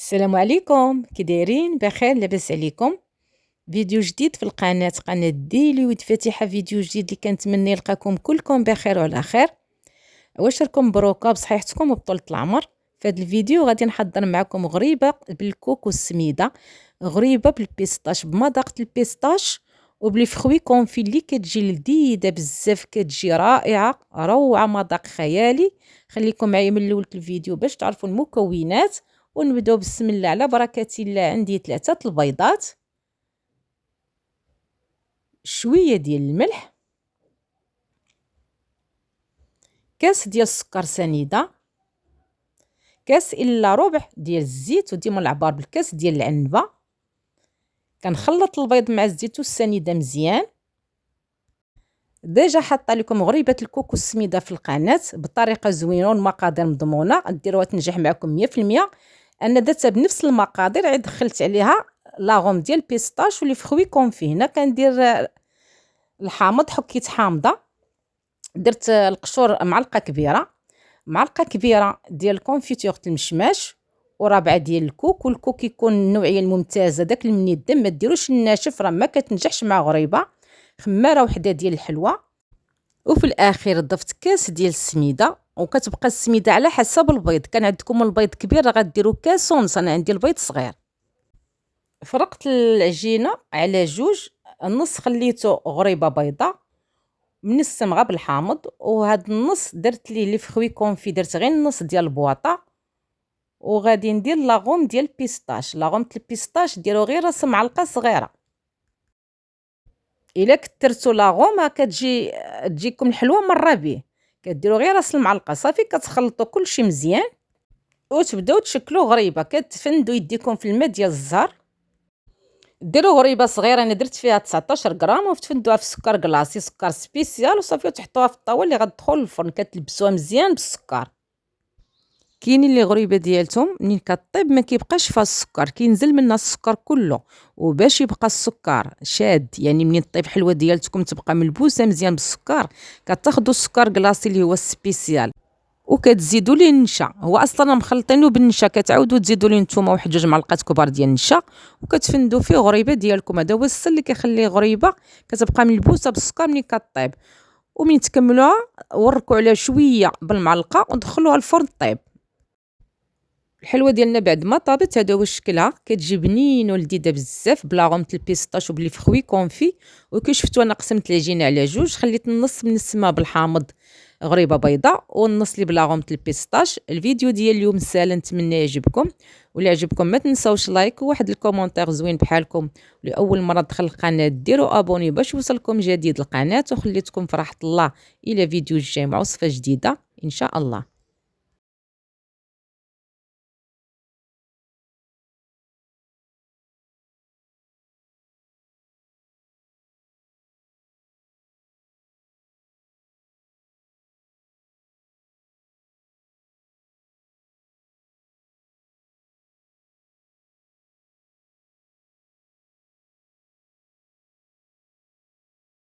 السلام عليكم، كي دايرين؟ بخير؟ لاباس عليكم؟ فيديو جديد في قناة ديلي ويد فاتحة فيديو جديد اللي كنتمنى يلقاكم كلكم بخير وعلى خير. واش راكم مبروكه بصحيحتكم وبطولة العمر؟ في هذا الفيديو غادي نحضر معكم غريبه بالكوكو السميده، غريبه بالبيستاش بمذاق البيستاش وبالفخوي كونفي اللي كتجي لذيذه بزاف، كتجي رائعه روعه مذاق خيالي. خليكم معايا من الاول الفيديو باش تعرفوا المكونات، ونبداو بسم الله على بركه الله. عندي 3 البيضات، شويه ديال الملح، كاس ديال السكر سنيده، كاس الا ربع ديال الزيت، وديما العبار بالكاس ديال العنبه. كنخلط البيض مع الزيت والسنيده مزيان. ديجا حاطه لكم غريبه الكوكو السميده في القناه بطريقه زوينه والمقادير مضمونه، ديروها تنجح معكم 100%. انا درتها بنفس المقادير، عاد دخلت عليها لاغوم ديال البيستاش واللي فخوي كونفي. هنا كندير الحامض، حكيت حامضه، درت القشور معلقه كبيره ديال كونفيتور المشماش، ورابعه ديال الكوك. والكوك يكون النوعيه الممتازه داك المنيدم، ما ديروش الناشف راه ما كتنجحش مع غريبه. خماره وحده ديال الحلوى، وفي الاخير ضفت كاس ديال السميده. وكتبقى السميده على حسب البيض، كان عندكم البيض كبير راه غديروا كاس ونص، انا عندي البيض صغير. فرقت العجينه على جوج، النص خليته غريبه بيضاء منسمغه بالحامض، وهاد النص درت ليه اللي فخوي كونفي، درت غير النص ديال البواطه. وغادي ندير لاغوم ديال البيستاش، لاغوم البيستاش ديروا غير راس معلقه صغيره. الا كثرتوا لاغوم تجيكم الحلوه مره به، كديروا غير راس المعلقه صافي. كتخلطوا كلشي مزيان وتبداو تشكلوا غريبه. كتفندوا يديكم في الماء ديال الزهر. ديروا غريبه صغيره، انا درت فيها 19 غرام، وتفندوها في سكر كلاصي، سكر سبيسيال، وصافي تحطوها في الطاوله اللي غتدخل الفرن. كتلبسوها مزيان بالسكر. كاينين اللي غريبه ديالتهم منين كطيب ما كيبقاش فيها السكر، كينزل منها السكر كله. وباش يبقى السكر شاد، يعني منين طيب حلوه ديالتكم تبقى ملبوسه مزيان بالسكر، كتاخذوا السكر كلاصي اللي هو السبيسيال وكتزيدوا ليه النشا. هو اصلا مخلطينه بالنشا، كتعاودوا تزيدوا ليه نتوما واحد 2 معلقات كبار ديال النشا، وكتفندوا فيه غريبه ديالكم. هذا هو السر اللي كيخليه غريبه، كتبقى ملبوسه بالسكر منين كطيب. ومن تكملوها وركوا عليها شويه بالمعلقه ودخلوها الفرن طيب. الحلوه ديالنا بعد ما طابت هذا هو شكلها، كتجي بنينه ولذيذه بزاف بلاغومه البيستاش وبالفخوي كونفي. وكي شفتوا انا قسمت العجينه على جوج، خليت النص منسمه بالحامض غريبه بيضاء، والنص اللي بلاغومه البيستاش. الفيديو ديال اليوم سهل، نتمنى يعجبكم. ولا عجبكم ما تنساوش لايك وواحد الكومونتير زوين بحالكم. لاول مره تدخل القناه ديروا ابوني باش يوصلكم جديد القناه. وخليتكم في راحه الله الى فيديو جاي مع وصفه جديده ان شاء الله.